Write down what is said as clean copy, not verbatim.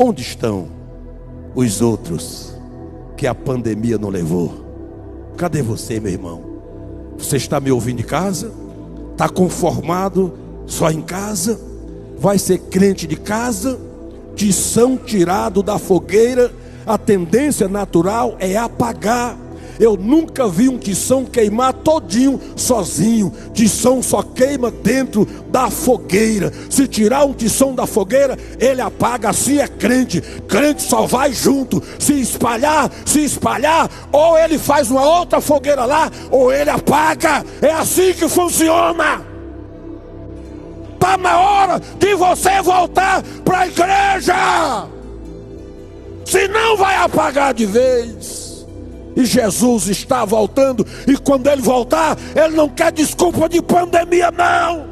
Onde estão os outros que a pandemia não levou? Cadê você, meu irmão? Você está me ouvindo de casa? Está conformado só em casa? Vai ser crente de casa? Tição tirado da fogueira? A tendência natural é apagar. Eu nunca vi um tição queimar todinho sozinho. Tição só queima dentro da fogueira. Se tirar um tição da fogueira, ele apaga. Assim é crente. Crente só vai junto. Se espalhar, ou ele faz uma outra fogueira lá, ou ele apaga. É assim que funciona. Está na hora de você voltar para a igreja. Senão vai apagar de vez. E Jesus está voltando. E quando ele voltar, ele não quer desculpa de pandemia, não.